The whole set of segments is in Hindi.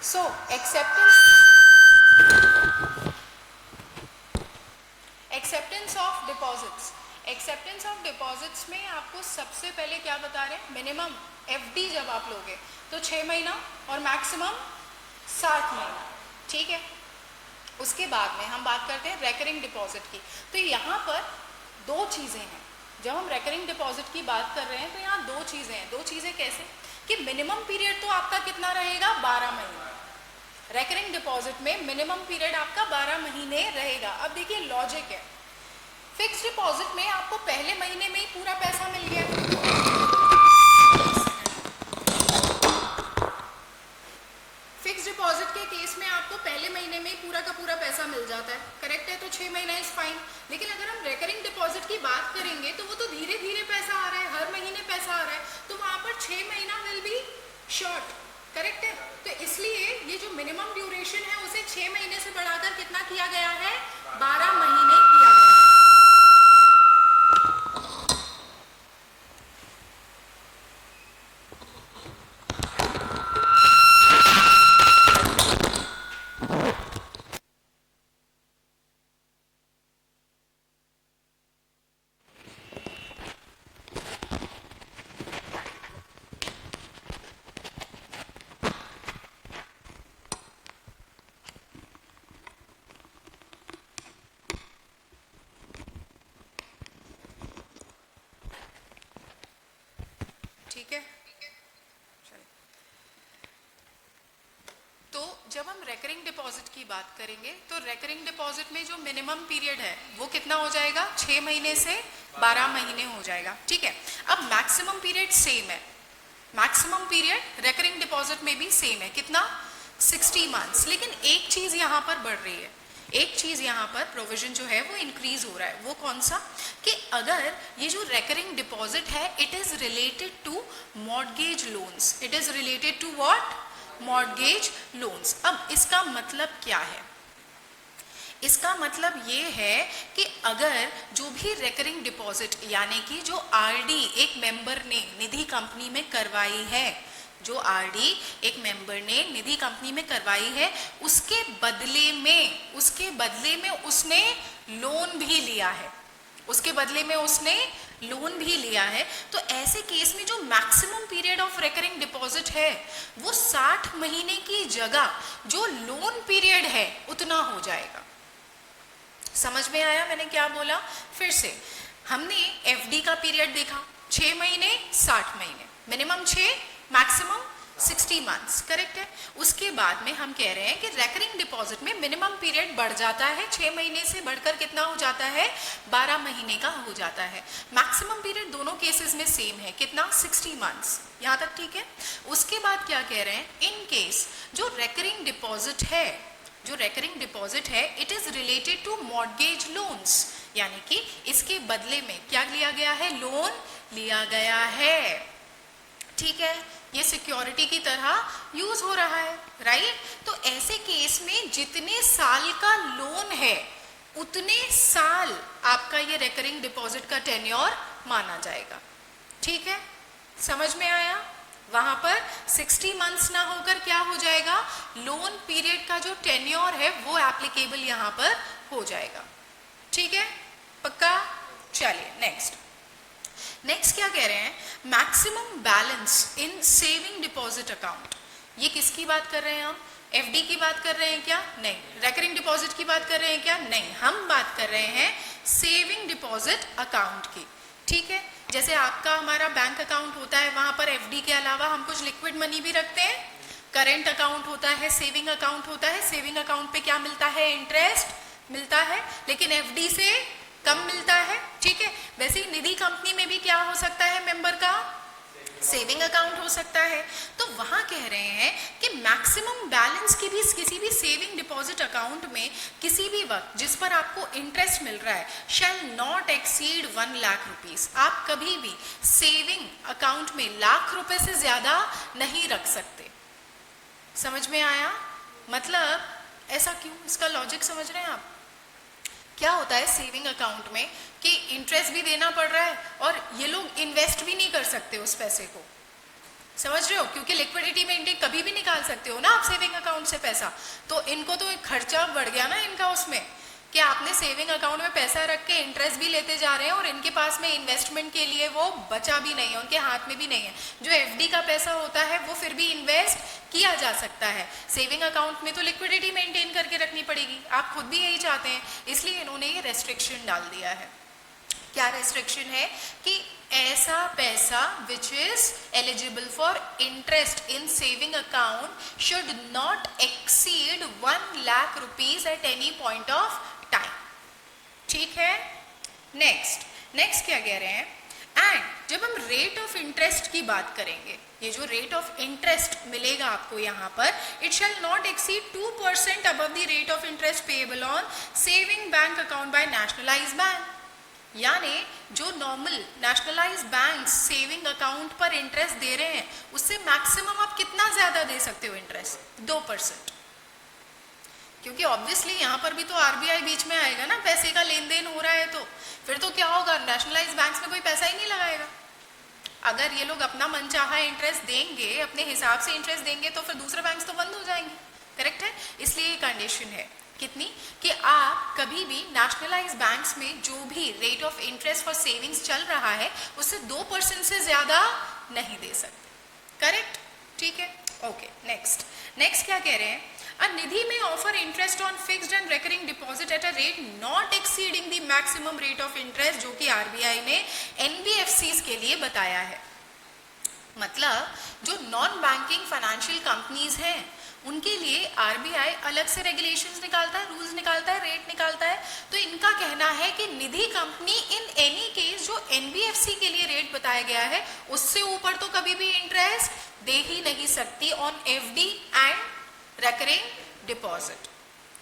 So acceptance of deposits, acceptance of deposits में आपको सबसे पहले क्या बता रहे हैं, मिनिमम एफडी जब आप लोगे तो 6 महीना और मैक्सिमम 60 महीना, ठीक है। उसके बाद में हम बात करते हैं रेकरिंग डिपॉजिट की। तो यहाँ पर दो चीज़ें हैं, जब हम रेकरिंग डिपॉजिट की बात कर रहे हैं तो यहाँ दो चीज़ें हैं। दो चीज़ें कैसे कि मिनिमम पीरियड तो आपका कितना रहेगा, 12 महीने। रेकरिंग डिपॉजिट में मिनिमम पीरियड आपका 12 महीने रहेगा। अब देखिए लॉजिक है, फिक्स डिपॉजिट में आपको पहले महीने में ही पूरा पैसा मिल गया, फिक्स डिपॉजिट के केस में आपको पहले महीने में ही पूरा का पूरा पैसा मिल जाता है, करेक्ट है, तो 6 महीना इज फाइन। लेकिन अगर हम रेकरिंग डिपॉजिट की बात करेंगे तो वो तो धीरे धीरे पैसा आ रहा है, हर महीने पैसा आ रहा है, तो वहां पर 6 महीना विल बी शॉर्ट, करेक्ट है। तो इसलिए ये जो मिनिमम ड्यूरेशन है उसे 6 महीने से बढ़ाकर कितना किया गया है, 12 महीने किया गया है। ठीक है, तो जब हम रेकरिंग डिपॉजिट की बात करेंगे तो रेकरिंग डिपॉजिट में जो मिनिमम पीरियड है वो कितना हो जाएगा, 6 महीने से 12 महीने हो जाएगा, ठीक है। अब मैक्सिमम पीरियड सेम है, मैक्सिमम पीरियड रेकरिंग डिपॉजिट में भी सेम है, कितना, 60 मंथ्स। लेकिन एक चीज यहाँ पर बढ़ रही है, एक चीज यहाँ पर प्रोविजन जो है वो इंक्रीज हो रहा है। वो कौन सा, कि अगर ये जो रेकरिंग डिपॉजिट है it is related to mortgage loans, it is related to what, mortgage loans. अब इसका मतलब क्या है, इसका मतलब ये है कि अगर जो भी रेकरिंग डिपॉजिट यानी कि जो आरडी एक मेंबर ने निधि कंपनी में करवाई है, जो आरडी एक मेंबर ने निधि कंपनी में करवाई है, उसके बदले में उसने लोन भी लिया है, उसके बदले में उसने लोन भी लिया है, तो ऐसे केस में जो maximum period of recurring deposit है वो 60 महीने की जगह जो लोन पीरियड है उतना हो जाएगा। समझ में आया मैंने क्या बोला? फिर से हमने एफडी का पीरियड देखा, 6 महीने 60 महीने, मिनिमम 6 मैक्सिमम 60 मंथ्स, करेक्ट है। उसके बाद में हम कह रहे हैं कि रेकरिंग डिपॉजिट में मिनिमम पीरियड बढ़ जाता है, 6 महीने से बढ़कर कितना हो जाता है, 12 महीने का हो जाता है। मैक्सिमम पीरियड दोनों केसेस में सेम है, कितना, 60 मंथ्स, यहाँ तक ठीक है। उसके बाद क्या कह रहे हैं, इन केस जो रेकरिंग डिपॉजिट है, जो रेकरिंग डिपॉजिट है it is related to mortgage loans, यानी कि इसके बदले में क्या लिया गया है, लोन लिया गया है, ठीक है, ये सिक्योरिटी की तरह यूज हो रहा है, राइट। तो ऐसे केस में जितने साल का लोन है उतने साल आपका ये रेकरिंग डिपॉजिट का टेन्योर माना जाएगा, ठीक है, समझ में आया। वहां पर 60 मंथ्स ना होकर क्या हो जाएगा, लोन पीरियड का जो टेन्योर है वो एप्लीकेबल यहां पर हो जाएगा, ठीक है, पक्का। चलिए नेक्स्ट क्या कह रहे हैं, मैक्सिमम बैलेंस इन सेविंग डिपॉजिट अकाउंट। ये किसकी बात कर रहे हैं हम, एफडी की बात कर रहे हैं क्या, नहीं। रेकरिंग डिपॉजिट की बात कर रहे हैं क्या, नहीं। हम बात कर रहे हैं सेविंग डिपॉजिट अकाउंट की, ठीक है। जैसे आपका हमारा बैंक अकाउंट होता है, वहां पर एफडी के अलावा हम कुछ लिक्विड मनी भी रखते हैं, करेंट अकाउंट होता है, सेविंग अकाउंट होता है। सेविंग अकाउंट पे क्या मिलता है, इंटरेस्ट मिलता है, लेकिन एफडी से कम मिलता है, ठीक है। वैसे ही निधि कंपनी में भी क्या हो सकता है, मेंबर का सेविंग अकाउंट हो सकता है। तो वहां कह रहे हैं कि मैक्सिमम बैलेंस की भी किसी भी सेविंग डिपॉजिट अकाउंट में किसी भी वक्त जिस पर आपको इंटरेस्ट मिल रहा है शैल नॉट एक्सीड 1 लाख रुपीस। आप कभी भी सेविंग अकाउंट में लाख रुपए से ज्यादा नहीं रख सकते। समझ में आया? मतलब ऐसा क्यों, इसका लॉजिक समझ रहे हैं आप? क्या होता है सेविंग अकाउंट में कि इंटरेस्ट भी देना पड़ रहा है और ये लोग इन्वेस्ट भी नहीं कर सकते उस पैसे को। समझ रहे हो, क्योंकि लिक्विडिटी मेंटेन कभी भी निकाल सकते हो ना आप सेविंग अकाउंट से पैसा। तो इनको तो एक खर्चा बढ़ गया ना इनका उसमें, कि आपने सेविंग अकाउंट में पैसा रख के इंटरेस्ट भी लेते जा रहे हैं और इनके पास में इन्वेस्टमेंट के लिए वो बचा भी नहीं है, उनके हाथ में भी नहीं है। जो एफडी का पैसा होता है वो फिर भी इन्वेस्ट किया जा सकता है, सेविंग अकाउंट में तो लिक्विडिटी मेंटेन करके रखनी पड़ेगी। आप खुद भी यही चाहते हैं, इसलिए इन्होंने ये रेस्ट्रिक्शन डाल दिया है। क्या रेस्ट्रिक्शन है कि ऐसा पैसा which is eligible for interest in saving account should not exceed 1 lakh rupees at any point of time. ठीक है, नेक्स्ट क्या कह रहे हैं, एंड जब हम रेट ऑफ इंटरेस्ट की बात करेंगे, ये जो रेट ऑफ इंटरेस्ट मिलेगा आपको यहाँ पर, it shall not exceed 2% above the rate of interest payable on saving bank account by nationalised bank. यानी जो normal nationalised bank saving account पर इंटरेस्ट दे रहे हैं उससे मैक्सिमम आप कितना ज्यादा दे सकते हो इंटरेस्ट, 2%। क्योंकि ऑब्वियसली यहाँ पर भी तो आरबीआई बीच में आएगा ना, पैसे का लेन देन हो रहा है, तो फिर तो क्या होगा, नेशनलाइज्ड बैंक्स में कोई पैसा ही नहीं लगाएगा। अगर ये लोग अपना मनचाहा इंटरेस्ट देंगे, अपने हिसाब से इंटरेस्ट देंगे, तो फिर दूसरे बैंक्स तो बंद हो जाएंगे। करेक्ट है, इसलिए ये कंडीशन है कितनी, कि आप कभी भी नेशनलाइज्ड बैंक्स में जो भी rate of interest for savings चल रहा है उससे 2% से ज्यादा नहीं दे सकते। करेक्ट, ठीक है, ओके। नेक्स्ट क्या कह रहे हैं, a निधि में offer interest on fixed and recurring deposit at a rate not exceeding the maximum rate of interest, जो कि आरबीआई ने एनबीएफसीज के लिए बताया है। मतलब जो नॉन बैंकिंग फाइनेंशियल कंपनीज हैं उनके लिए आरबीआई अलग से रेगुलेशंस निकालता है, रूल्स निकालता है, रेट निकालता है। तो इनका कहना है कि निधि कंपनी इन एनी केस जो एनबीएफसी के लिए रेट बताया गया है उससे ऊपर तो कभी भी इंटरेस्ट दे ही नहीं सकती on FD and recurring deposit.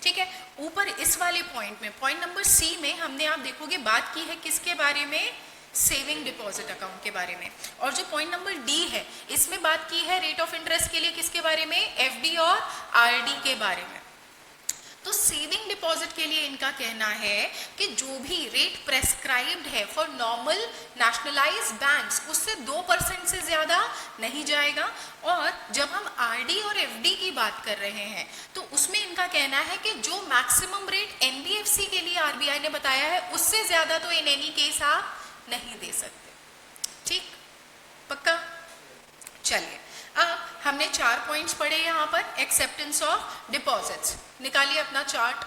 ठीक है, ऊपर इस वाले पॉइंट में, पॉइंट नंबर सी में हमने, आप देखोगे बात की है किसके बारे में, सेविंग डिपॉजिट अकाउंट के बारे में। और जो पॉइंट नंबर डी है इसमें बात की है रेट ऑफ इंटरेस्ट के लिए किसके बारे में, एफडी और आरडी के बारे में। तो सेविंग डिपॉजिट के लिए इनका कहना है कि जो भी रेट प्रेस्क्राइब्ड है फॉर नॉर्मल नेशनलाइज्ड बैंक्स उससे 2% से ज्यादा नहीं जाएगा। और जब हम आरडी और एफडी की बात कर रहे हैं तो उसमें इनका कहना है कि जो मैक्सिमम रेट एनबीएफसी के लिए आरबीआई ने बताया है उससे ज्यादा तो इन एनी केस आप नहीं दे सकते। ठीक, पक्का। चलिए, अब हमने 4 पॉइंट्स पढ़े यहाँ पर। एक्सेप्टेंस ऑफ डिपॉजिट्स, निकालिए अपना चार्ट।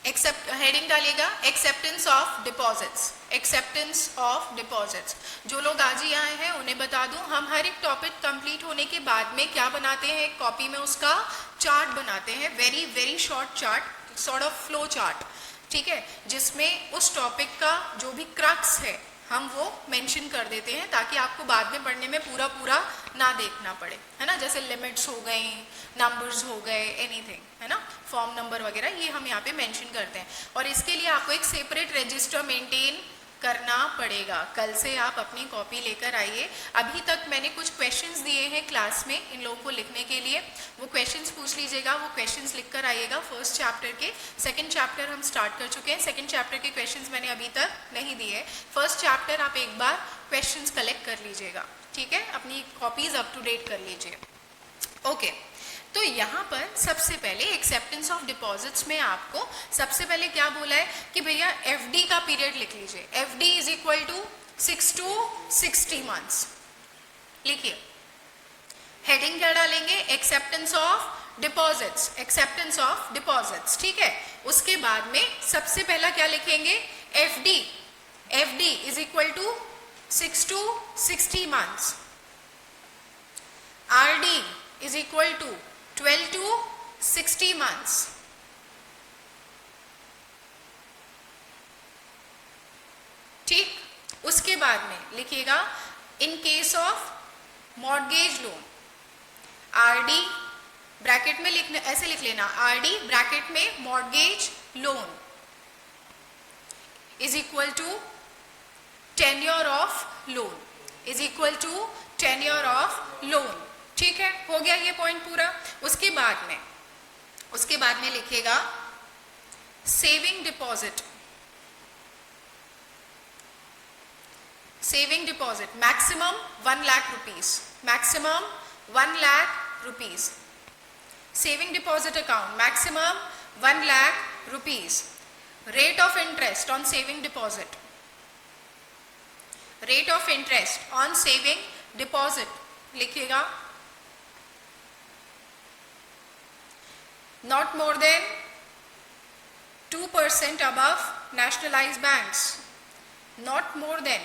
एक्सेप्ट हेडिंग डालिएगा, acceptance of deposits, acceptance of deposits. जो लोग आज ही आए हैं उन्हें बता दूं, हम हर एक टॉपिक कंप्लीट होने के बाद में क्या बनाते हैं, एक कॉपी में उसका चार्ट बनाते हैं, very short chart, sort of flow chart. ठीक है, जिसमें उस टॉपिक का जो भी क्रक्स है हम वो मेंशन कर देते हैं ताकि आपको बाद में पढ़ने में पूरा ना देखना पड़े, है ना। जैसे लिमिट्स हो गई, नंबर्स हो गए, एनीथिंग, है ना, फॉर्म नंबर वगैरह, ये हम यहाँ पे मेंशन करते हैं। और इसके लिए आपको एक सेपरेट रजिस्टर मेंटेन करना पड़ेगा। कल से आप अपनी कॉपी लेकर आइए। अभी तक मैंने कुछ क्वेश्चंस दिए हैं क्लास में इन लोगों को लिखने के लिए, वो क्वेश्चंस पूछ लीजिएगा, वो क्वेश्चंस लिख कर आइएगा फर्स्ट चैप्टर के। सेकंड चैप्टर हम स्टार्ट कर चुके हैं, सेकंड चैप्टर के क्वेश्चंस मैंने अभी तक नहीं दिए। फर्स्ट चैप्टर आप एक बार क्वेश्चंस कलेक्ट कर लीजिएगा, ठीक है, अपनी कॉपीज अप टू डेट कर लीजिए। ओके, तो यहाँ पर सबसे पहले एक्सेप्टेंस ऑफ डिपॉजिट्स में आपको सबसे पहले क्या बोला है कि भैया एफडी का पीरियड लिख लीजिए। FD is equal to 6 to 60 months. लिखिए, हेडिंग क्या डालेंगे, acceptance of deposits, acceptance of deposits. ठीक है, उसके बाद में सबसे पहला क्या लिखेंगे, FD, FD is equal to 6 to 60 months. RD is equal to 12 to 60 months। ठीक, उसके बाद में लिखिएगा in case of mortgage loan, RD bracket में लिखना, ऐसे लिख लेना, आरडी ब्रैकेट में mortgage loan is equal to tenure of loan, is equal to tenure of loan. ठीक है, हो गया ये पॉइंट पूरा। उसके बाद में लिखिएगा saving deposit, saving deposit maximum 1 lakh rupees, maximum 1 lakh rupees. Saving deposit account maximum 1 lakh rupees. Rate of interest on saving deposit, rate of interest on saving deposit लिखिएगा, not more than 2% above nationalized banks, not more than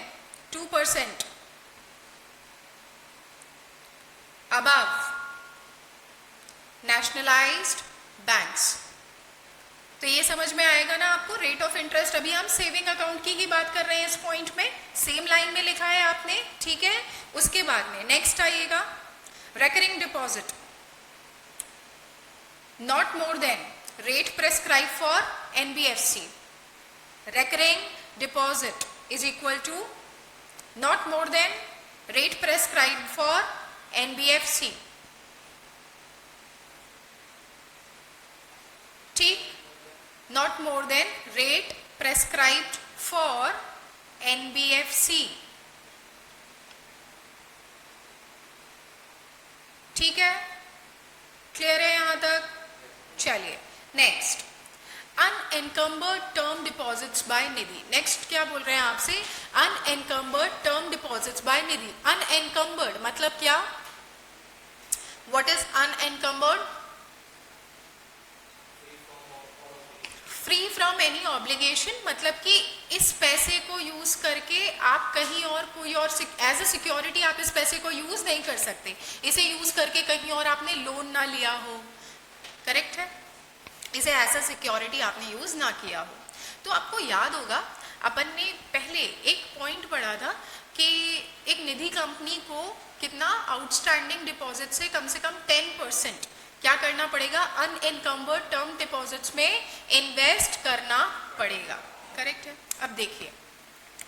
2% above nationalized banks। तो ये समझ में आएगा ना आपको। रेट ऑफ इंटरेस्ट, अभी हम सेविंग अकाउंट की ही बात कर रहे हैं इस पॉइंट में, सेम लाइन में लिखा है आपने, ठीक है। उसके बाद में नेक्स्ट आइएगा recurring deposit, not more then rate prescribed for NBFC, recurring deposit is equal to not more than rate prescribed for NBFC, ठीक, not more than rate prescribed for NBFC, ठीक है, क्लियर है यहां तक। चलिए next, unencumbered term deposits by Nidhi. Next क्या बोल रहे हैं आपसे, unencumbered term deposits by Nidhi. Unencumbered मतलब क्या, what is unencumbered, free from any obligation, मतलब कि इस पैसे को यूज करके आप कहीं और कोई और एज ए सिक्योरिटी आप इस पैसे को यूज नहीं कर सकते, इसे यूज करके कहीं और आपने लोन ना लिया हो, करेक्ट है, इसे ऐसा सिक्योरिटी आपने यूज ना किया हो। तो आपको याद होगा अपन ने पहले एक पॉइंट पढ़ा था कि एक निधि कंपनी को कितना आउटस्टैंडिंग डिपॉजिट से कम 10% क्या करना पड़ेगा, अनएनकम्बर्ड टर्म डिपॉजिट्स में इन्वेस्ट करना पड़ेगा, करेक्ट है। अब देखिए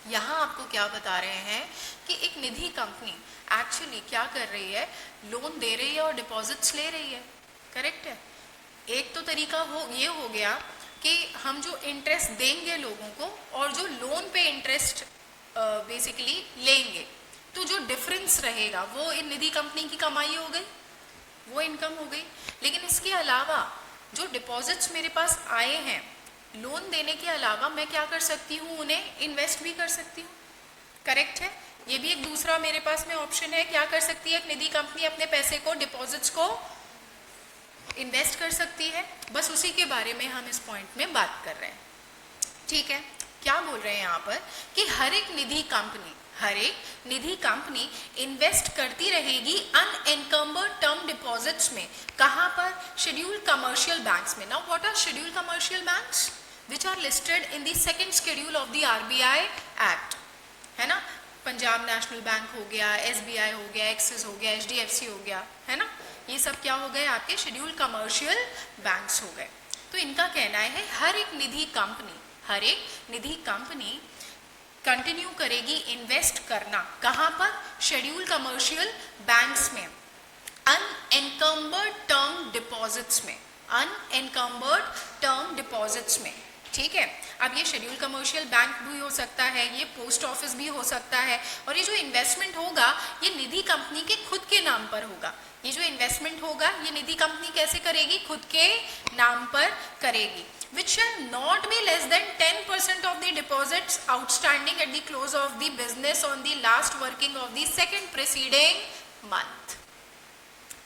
यहाँ आपको क्या बता रहे हैं कि एक निधि कंपनी एक्चुअली क्या कर रही है, लोन दे रही है और डिपॉजिट्स ले रही है, करेक्ट है। एक तो तरीका ये हो गया कि हम जो इंटरेस्ट देंगे लोगों को और जो लोन पे इंटरेस्ट बेसिकली लेंगे, तो जो डिफरेंस रहेगा वो इन निधि कंपनी की कमाई हो गई, वो इनकम हो गई। लेकिन इसके अलावा जो डिपॉजिट्स मेरे पास आए हैं, लोन देने के अलावा मैं क्या कर सकती हूँ, उन्हें इन्वेस्ट भी कर सकती हूँ, करेक्ट है। ये भी एक दूसरा मेरे पास में ऑप्शन है, क्या कर सकती है एक निधि कंपनी, अपने पैसे को, डिपॉजिट्स को इन्वेस्ट कर सकती है। बस उसी के बारे में हम इस पॉइंट में बात कर रहे हैं, ठीक है। क्या बोल रहे हैं यहाँ पर कि हर एक निधि कंपनी इन्वेस्ट करती रहेगी अनएनकम्बर्ड टर्म डिपॉजिट्स में, कहाँ पर, शेड्यूल्ड कमर्शियल बैंक्स में। Now what are scheduled commercial banks, which are listed in the second schedule of the RBI act, है ना। पंजाब नेशनल बैंक हो गया, SBI हो गया, एक्सिस हो गया, HDFC हो गया, है ना, ये सब क्या हो गए आपके शेड्यूल्ड कमर्शियल बैंक्स हो गए। तो इनका कहना है हर एक निधि कंपनी कंटिन्यू करेगी इन्वेस्ट करना, कहाँ पर, शेड्यूल्ड कमर्शियल बैंक्स में, अनएनकम्बर्ड टर्म डिपॉजिट्स में, अनएनकम्बर्ड टर्म डिपॉजिट्स में, ठीक है। अब ये शेड्यूल कमर्शियल बैंक भी हो सकता है, ये पोस्ट ऑफिस भी हो सकता है, और ये जो इन्वेस्टमेंट होगा ये निधि कंपनी के खुद के नाम पर होगा। ये जो इन्वेस्टमेंट होगा ये निधि कंपनी कैसे करेगी, खुद के नाम पर करेगी। which shall not be less than 10% of the deposits outstanding at the close of the business on the last working of the second preceding month।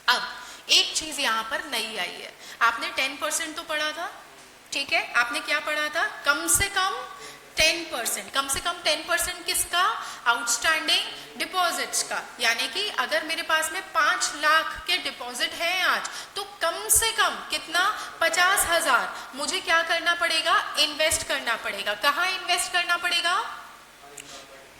अब एक चीज यहाँ पर नई आई है, आपने 10% तो पढ़ा था, ठीक है, आपने क्या पढ़ा था, कम से कम 10%, कम से कम 10% किसका, आउटस्टैंडिंग डिपॉजिट्स का। यानी कि अगर मेरे पास में 5 लाख के डिपॉजिट हैं आज, तो कम से कम कितना, 50,000 मुझे क्या करना पड़ेगा, इन्वेस्ट करना पड़ेगा। कहाँ इन्वेस्ट करना पड़ेगा,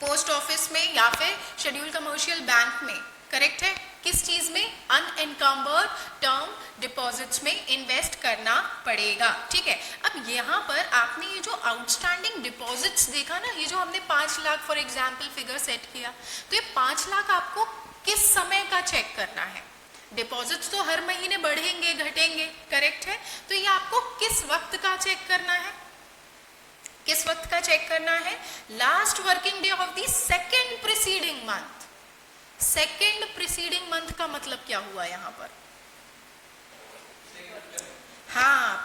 पोस्ट ऑफिस में या फिर शेड्यूल कमर्शियल बैंक में, करेक्ट है। किस चीज में, अनएनकम्बर्ड टर्म डिपॉजिट्स में इन्वेस्ट करना पड़ेगा, ठीक है। अब यहाँ पर आपने ये जो आउटस्टैंडिंग डिपॉजिट्स देखा ना, ये जो हमने 5 lakh for example figure set किया, तो ये 5 लाख आपको किस समय का चेक करना है। डिपॉजिट्स तो हर महीने बढ़ेंगे घटेंगे, करेक्ट है, तो ये आपको किस वक्त का चेक करना है, किस वक्त का चेक करना है? Last working day of the second preceding month. Second preceding month का मतलब क्या हुआ यहाँ पर? हाँ,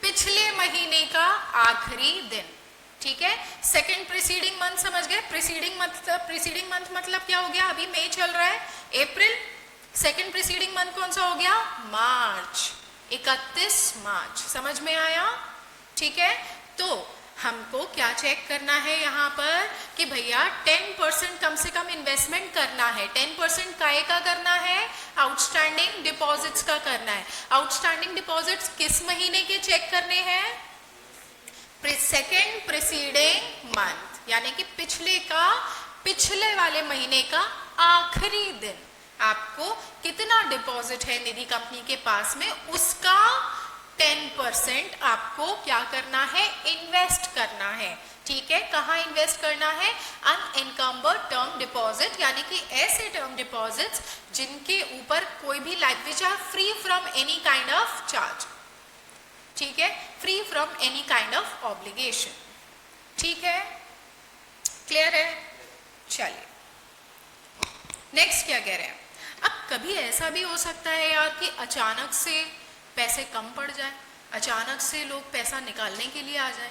पिछले महीने का आखिरी दिन, ठीक है। सेकेंड प्रीसीडिंग मंथ समझ गए? प्रीसीडिंग मंथ मतलब क्या हो गया? अभी मई चल रहा है, अप्रैल। सेकेंड प्रीसीडिंग मंथ कौन सा हो गया? मार्च, 31 मार्च। समझ में आया? ठीक है। तो हमको क्या चेक करना है यहाँ पर कि भैया 10% कम से कम इन्वेस्टमेंट करना है। 10% काय का करना है? आउटस्टैंडिंग डिपॉजिट्स का करना है। आउटस्टैंडिंग डिपॉजिट्स किस महीने के चेक करने हैं? सेकेंड प्रीसीडिंग मंथ, यानी कि पिछले वाले महीने का आखिरी दिन आपको कितना डिपॉजिट है निधि कंपनी के पास में, उसका 10% आपको क्या करना है? इन्वेस्ट करना है। ठीक है। कहाँ इन्वेस्ट करना है? अनइनकम्बर्ड टर्म डिपॉजिट, यानी कि ऐसे टर्म डिपॉजिट्स जिनके ऊपर कोई भी which are free from any kind of charge. ठीक है, free from any kind of obligation. ठीक है, क्लियर है? चलिए नेक्स्ट क्या कह रहे हैं। अब कभी ऐसा भी हो सकता है यार कि अचानक से पैसे कम पड़ जाए, अचानक से लोग पैसा निकालने के लिए आ जाए।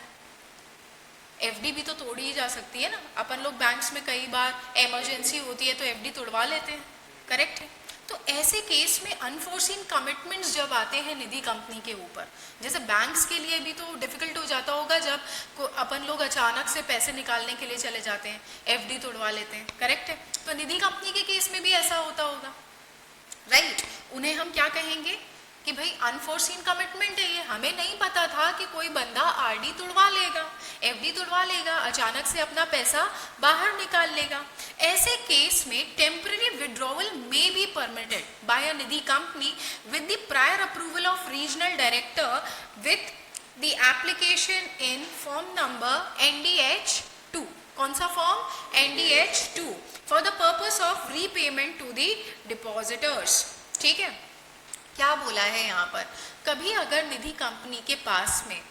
एफडी भी तो तोड़ी ही जा सकती है ना। अपन लोग बैंक्स में कई बार इमरजेंसी होती है तो एफडी तोड़वा लेते हैं, करेक्ट है। तो ऐसे केस में अनफोर्सीन कमिटमेंट्स जब आते हैं निधि कंपनी के ऊपर, जैसे बैंक्स के लिए भी तो डिफिकल्ट हो जाता होगा जब अपन लोग अचानक से पैसे निकालने के लिए चले जाते हैं, एफडी तोड़वा लेते हैं, करेक्ट है। तो निधि कंपनी के केस में भी ऐसा होता होगा, राइट। उन्हें हम क्या कहेंगे कि भाई अनफोर्सीन कमिटमेंट है ये, हमें नहीं पता था कि कोई बंदा आरडी तुड़वा लेगा, एफडी तुड़वा लेगा, अचानक से अपना पैसा बाहर निकाल लेगा। ऐसे केस में temporary withdrawal may be permitted by a Nidhi company with the prior approval of regional director with the application in form number NDH-2। कौन सा फॉर्म? NDH-2 for the purpose of repayment to the depositors. ठीक है, क्या बोला है यहाँ पर? कभी अगर निधि कंपनी के पास में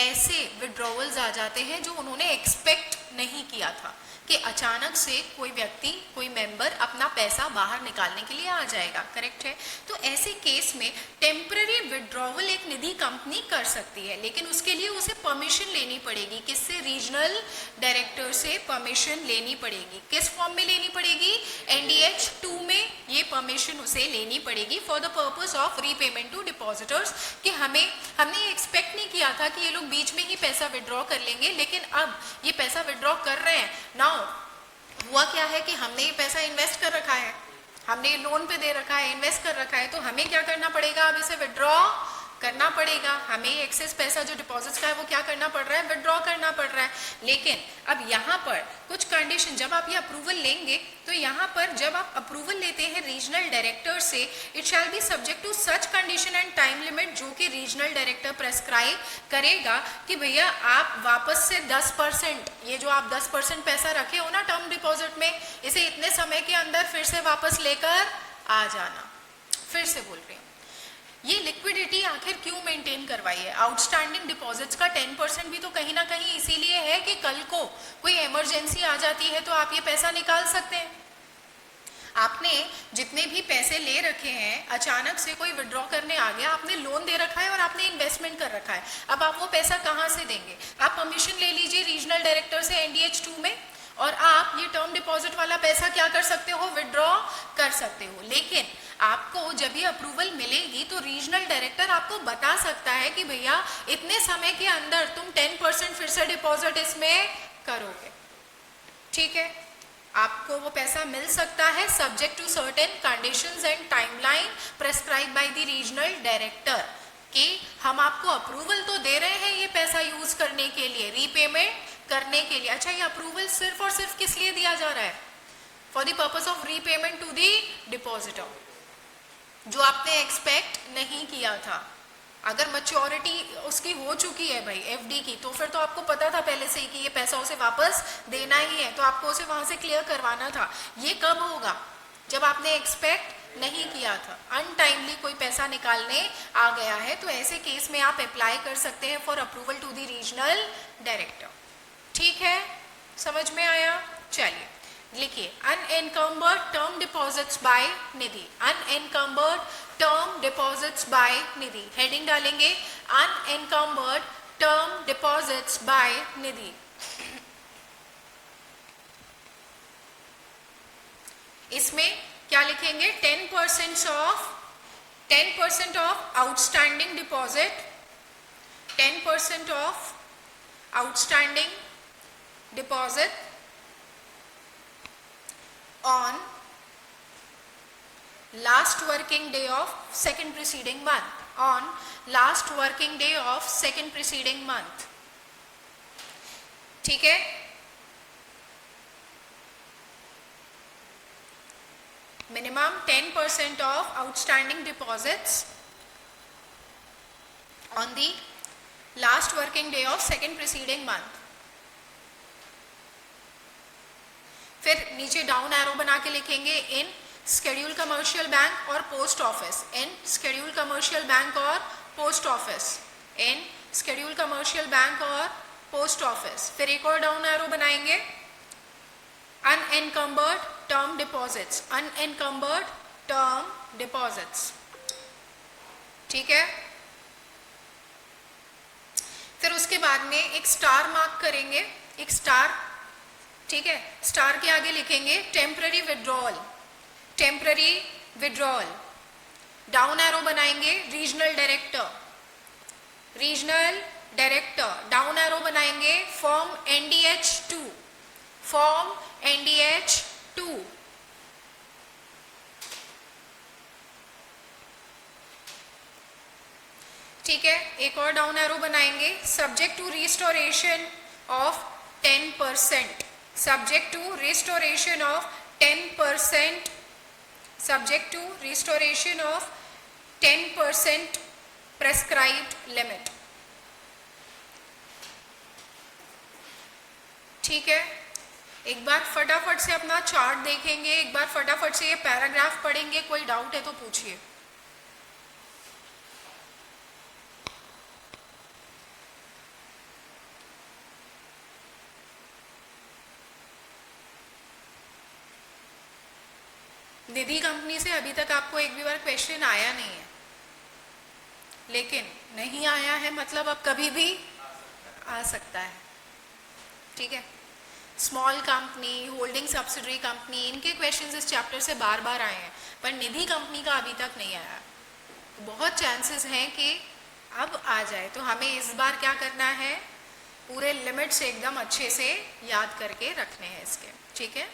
ऐसे विड्रॉवल्स आ जाते हैं जो उन्होंने एक्सपेक्ट नहीं किया था कि अचानक से कोई व्यक्ति, कोई मेंबर अपना पैसा बाहर निकालने के लिए आ जाएगा, करेक्ट है। तो ऐसे केस में टेम्पररी विड्रॉवल एक निधि कंपनी कर सकती है, लेकिन उसके लिए उसे परमिशन लेनी पड़ेगी। किससे? रीजनल डायरेक्टर से परमिशन लेनी पड़ेगी। किस फॉर्म में लेनी पड़ेगी? NDH-2 में ये परमिशन उसे लेनी पड़ेगी for the purpose of repayment to depositors, कि हमने एक्सपेक्ट नहीं किया था कि ये लोग बीच में ही पैसा विड्रॉ कर लेंगे, लेकिन अब ये पैसा विड्रॉ कर रहे हैं। नाउ हुआ क्या है कि हमने ये पैसा इन्वेस्ट कर रखा है, हमने लोन पे दे रखा है, इन्वेस्ट कर रखा है, तो हमें क्या करना पड़ेगा? अब इसे विड्रॉ करना पड़ेगा। हमें एक्सेस पैसा जो डिपॉजिट्स का है वो क्या करना पड़ रहा है? विड्रॉ करना पड़ रहा है। लेकिन अब यहाँ पर कुछ कंडीशन, जब आप ये अप्रूवल लेंगे तो यहाँ पर जब आप अप्रूवल लेते हैं रीजनल डायरेक्टर से, it shall be subject to such condition and time limit जो कि रीजनल डायरेक्टर प्रेस्क्राइब करेगा कि भैया आप वापस से 10%, ये जो आप 10% पैसा रखे हो ना टर्म डिपॉजिट में, इसे इतने समय के अंदर फिर से वापस लेकर आ जाना। फिर से बोल रही हूँ, ये लिक्विडिटी आखिर क्यों मेंटेन करवाई है? आउटस्टैंडिंग डिपॉजिट्स का 10% भी तो कहीं ना कहीं इसीलिए है कि कल को कोई इमरजेंसी आ जाती है तो आप ये पैसा निकाल सकते हैं। आपने जितने भी पैसे ले रखे हैं, अचानक से कोई विड्रॉ करने आ गया, आपने लोन दे रखा है और आपने इन्वेस्टमेंट कर रखा है, अब आप वो पैसा कहाँ से देंगे? आप परमिशन ले लीजिए रीजनल डायरेक्टर से NDH-2 में, और आप ये टर्म डिपॉजिट वाला पैसा क्या कर सकते हो? विड्रॉ कर सकते हो। लेकिन आपको जब ये अप्रूवल मिलेगी तो रीजनल डायरेक्टर आपको बता सकता है कि भैया इतने समय के अंदर तुम 10% फिर से डिपॉजिट इसमें करोगे। ठीक है, आपको वो पैसा मिल सकता है subject to certain conditions and timeline prescribe by the regional director, कि हम आपको अप्रूवल तो दे रहे हैं ये पैसा यूज करने के लिए, रीपेमेंट करने के लिए। अच्छा, ये अप्रूवल सिर्फ और सिर्फ किस लिए दिया जा रहा है? For the purpose of repayment to the depositor, जो आपने एक्सपेक्ट नहीं किया था। अगर मैच्योरिटी उसकी हो चुकी है भाई एफडी की, तो फिर तो आपको पता था पहले से ही कि ये पैसा उसे वापस देना ही है, तो आपको उसे वहां से क्लियर करवाना था। ये कब होगा? जब आपने एक्सपेक्ट नहीं किया था, अनटाइमली कोई पैसा निकालने आ गया है, तो ऐसे केस में आप अप्लाई कर सकते हैं for approval to the regional director. ठीक है, समझ में आया? चलिए लिखिए, unencumbered term deposits by Nidhi, unencumbered term deposits by Nidhi, heading डालेंगे unencumbered term deposits by Nidhi. इसमें क्या लिखेंगे? 10% of outstanding deposit, 10% of outstanding deposit on last working day of second preceding month, on last working day of second preceding month। ठीक है, minimum 10% of outstanding deposits on the last working day of second preceding month। फिर नीचे डाउन एरो बना के लिखेंगे इन शेड्यूल कमर्शियल बैंक और post office, in schedule commercial bank और post office, in schedule commercial bank और पोस्ट ऑफिस। फिर एक और डाउन एरो बनाएंगे, unencumbered term deposits, unencumbered term deposits. ठीक है, फिर उसके बाद में एक स्टार मार्क करेंगे, एक स्टार। ठीक है, स्टार के आगे लिखेंगे temporary withdrawal, temporary withdrawal. Down arrow बनाएंगे regional director, regional director. Down arrow बनाएंगे फॉर्म NDH2, फॉर्म NDH2। ठीक है, एक और डाउन एरो बनाएंगे subject to restoration of 10%, subject to restoration of 10%, subject to restoration of 10% prescribed limit। ठीक है, एक बार फटाफट से अपना चार्ट देखेंगे, एक बार फटाफट से ये पैराग्राफ पढ़ेंगे, कोई डाउट है तो पूछिए। निधि कंपनी से अभी तक आपको एक भी बार क्वेश्चन आया नहीं है, लेकिन नहीं आया है मतलब अब कभी भी आ सकता है। ठीक है, small company, holding subsidiary company, इनके क्वेश्चंस इस चैप्टर से बार बार आए हैं, पर निधि कंपनी का अभी तक नहीं आया। बहुत चांसेस हैं कि अब आ जाए, तो हमें इस बार क्या करना है, पूरे लिमिट से एकदम अच्छे से याद करके रखने हैं इसके। ठीक है,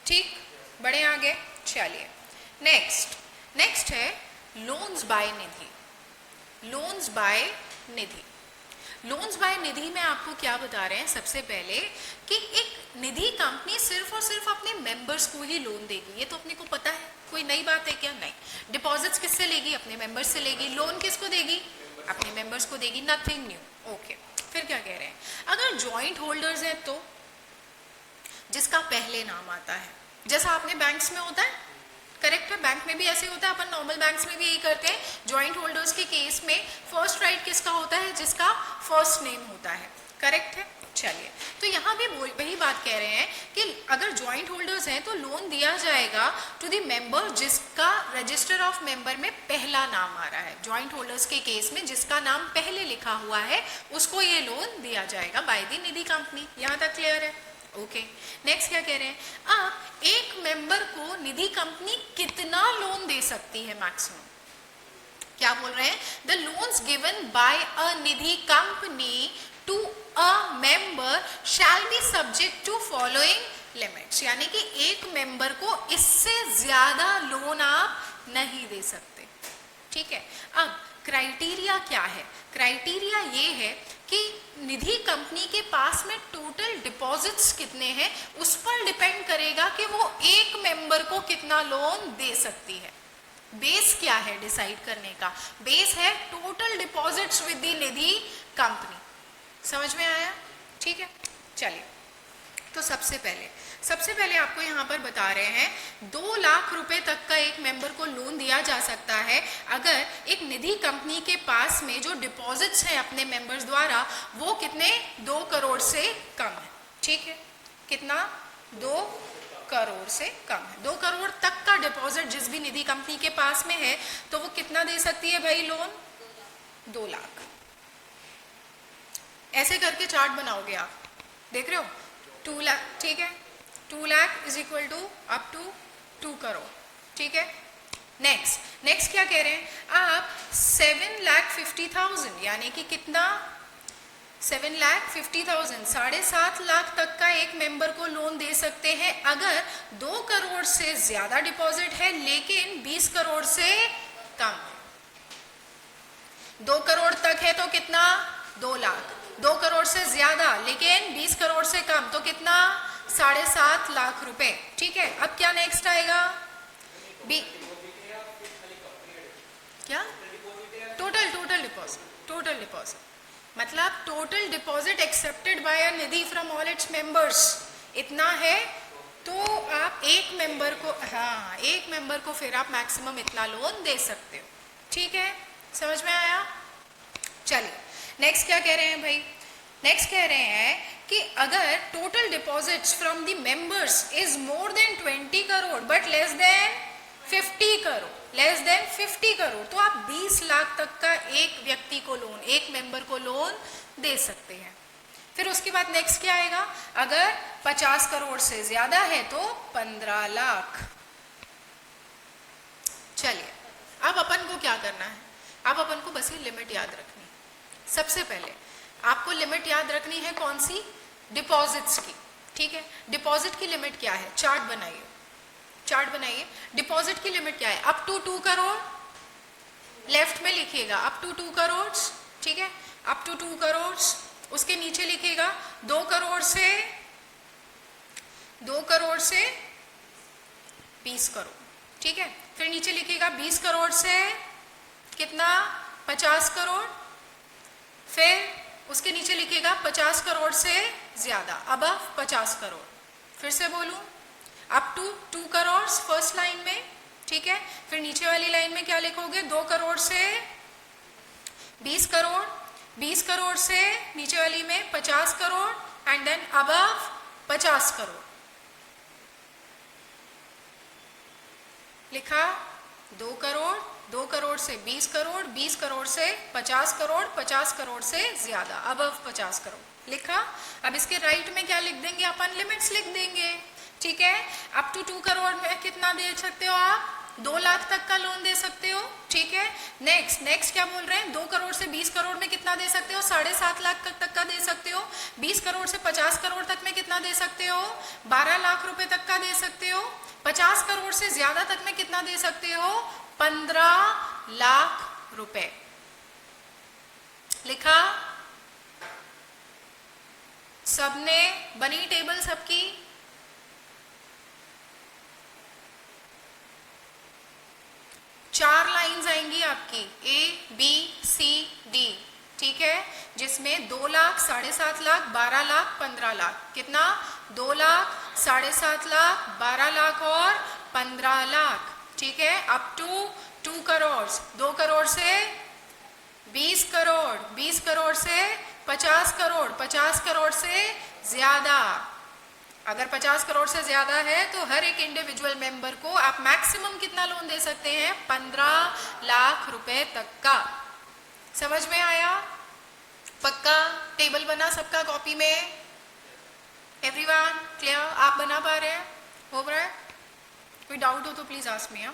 ठीक, बढ़े आगे। चलिए नेक्स्ट है लोन्स बाय निधि, लोन्स बाय निधि। लोन्स बाय निधि में आपको क्या बता रहे हैं, सबसे पहले कि एक निधि कंपनी सिर्फ और सिर्फ अपने मेंबर्स को ही लोन देगी, ये तो अपने को पता है, कोई नई बात है क्या? नहीं। डिपॉजिट्स किससे लेगी? अपने मेंबर्स से लेगी। लोन किसको देगी? अपने मेंबर्स को देगी, नथिंग न्यू। ओके, फिर क्या कह रहे हैं, अगर जॉइंट होल्डर्स हैं तो जिसका पहले नाम आता है, जैसा आपने बैंक्स में होता है, करेक्ट है, बैंक में भी ऐसे होता है, अपन नॉर्मल बैंक्स में भी यही करते हैं। जॉइंट होल्डर्स के केस में फर्स्ट राइट किसका होता है? जिसका फर्स्ट नेम होता है, करेक्ट है। चलिए, तो यहाँ भी वही बात कह रहे हैं कि अगर जॉइंट होल्डर्स हैं तो लोन दिया जाएगा टू द मेंबर जिसका रजिस्टर ऑफ मेंबर में पहला नाम आ रहा है। जॉइंट होल्डर्स के केस में जिसका नाम पहले लिखा हुआ है उसको ये लोन दिया जाएगा बाय द निधि कंपनी। यहाँ तक क्लियर है? ओके, नेक्स्ट क्या कह रहे हैं, अब एक मेंबर को निधि कंपनी कितना लोन दे सकती है मैक्सिमम? क्या बोल रहे हैं, the loans given by a Nidhi company to a member shall be subject to following limits, यानी कि एक मेंबर को इससे ज्यादा लोन आप नहीं दे सकते। ठीक है, अब क्राइटेरिया क्या है? क्राइटेरिया ये है कि निधि कंपनी के पास में टोटल डिपॉजिट्स कितने हैं उस पर डिपेंड करेगा कि वो एक मेंबर को कितना लोन दे सकती है। बेस क्या है डिसाइड करने का? बेस है total deposits with the Nidhi company. समझ में आया? ठीक है, चलिए तो सबसे पहले आपको यहाँ पर बता रहे हैं 2 लाख रुपए तक का एक मेंबर को लोन दिया जा सकता है अगर एक निधि कंपनी के पास में जो डिपॉजिट्स हैं अपने मेंबर्स द्वारा वो कितने 2 करोड़ से कम है। ठीक है, कितना 2 करोड़ से कम है। 2 करोड़ तक का डिपॉजिट जिस भी निधि कंपनी के पास में है तो वो कितना दे सकती है भाई लोन, 2 लाख। ऐसे करके चार्ट बनाओगे आप, देख रहे हो 2 लाख, ठीक है, 2 lakh is equal to up to 2 crore. ठीक है, नेक्स्ट क्या कह रहे हैं आप 7,50,000 यानी कि कितना 7,50,000 7.5 लाख तक का एक मेंबर को लोन दे सकते हैं अगर 2 करोड़ से ज्यादा डिपॉजिट है लेकिन 20 करोड़ से कम है। 2 करोड़ तक है तो कितना 2 लाख, 2 करोड़ से ज्यादा लेकिन 20 करोड़ से कम तो कितना 7.5 लाख रुपए। ठीक है, अब क्या नेक्स्ट आएगा क्या टोटल डिपॉजिट मतलब total deposit accepted by a Nidhi from all its members इतना है तो आप एक मेंबर को फिर आप मैक्सिमम इतना लोन दे सकते हो। ठीक है, समझ में आया। चलिए नेक्स्ट क्या कह रहे हैं भाई, नेक्स्ट कह रहे हैं कि अगर total deposits from the members is more than 20 crore but less than 50 crore तो आप 20 लाख तक का एक व्यक्ति को लोन, एक मेंबर को लोन दे सकते हैं। फिर उसके बाद नेक्स्ट क्या आएगा, अगर 50 करोड़ से ज्यादा है तो 15 लाख। चलिए अब अपन को क्या करना है, अब अपन को बस ये लिमिट याद रखनी है। सबसे पहले आपको लिमिट याद रखनी है कौन सी, डिपॉजिट्स की। ठीक है, डिपॉजिट की लिमिट क्या है, चार्ट बनाइए। डिपॉजिट की लिमिट क्या है, अप टू 2 करोड़, लेफ्ट में लिखिएगा अप टू 2 करोड़। ठीक है, अप टू 2 करोड़, उसके नीचे लिखिएगा 2 करोड़ से 20 करोड़। ठीक है, फिर नीचे लिखिएगा 20 करोड़ से कितना 50 करोड़, फिर उसके नीचे लिखिएगा 50 करोड़ से ज्यादा, अबव 50 करोड़। फिर से बोलूं, up to 2 crore first line में। ठीक है, फिर नीचे वाली लाइन में क्या लिखोगे, 2 करोड़ से 20 करोड़, 20 करोड़ से नीचे वाली में 50 crore and then above 50 crore. लिखा 2 करोड़, 2 करोड़ से 20 करोड़, 20 करोड़ से 50 करोड़, 50 करोड़ से ज्यादा अबव 50 करोड़ लिखा। अब इसके राइट में क्या लिख देंगे अपन, लिमिट्स लिख देंगे। ठीक है, अप टू 2 करोड़ में कितना दे सकते हो आप, 2 लाख तक का लोन दे सकते हो। ठीक है, नेक्स्ट क्या बोल रहे हैं, 2 करोड़ से 20 करोड़ में कितना दे सकते हो, 7.5 लाख तक का दे सकते हो। 20 करोड़ से 50 करोड़ तक में कितना दे सकते हो, 12 लाख रुपए तक का दे सकते हो। 50 करोड़ से ज्यादा तक में कितना दे सकते हो, 15 लाख रुपए। लिखा सबने, बनी टेबल सबकी। चार लाइंस आएंगी आपकी A, B, C, D। ठीक है, जिसमें 2 लाख, 7.5 लाख, 12 लाख, 15 लाख। कितना, 2 लाख, 7.5 लाख, 12 लाख और 15 लाख। ठीक है, अप टू 2 करोड़, 2 करोड़ से 20 करोड़, 20 करोड़ से 50 करोड़, 50 करोड़ से ज्यादा। अगर 50 करोड़ से ज्यादा है तो हर एक इंडिविजुअल मेंबर को आप मैक्सिमम कितना लोन दे सकते हैं, 15 लाख रुपए तक का। समझ में आया, पक्का टेबल बना सबका कॉपी में, एवरीवन क्लियर, आप बना पा रहे हैं, हो रहा है, कोई डाउट हो तो please ask me.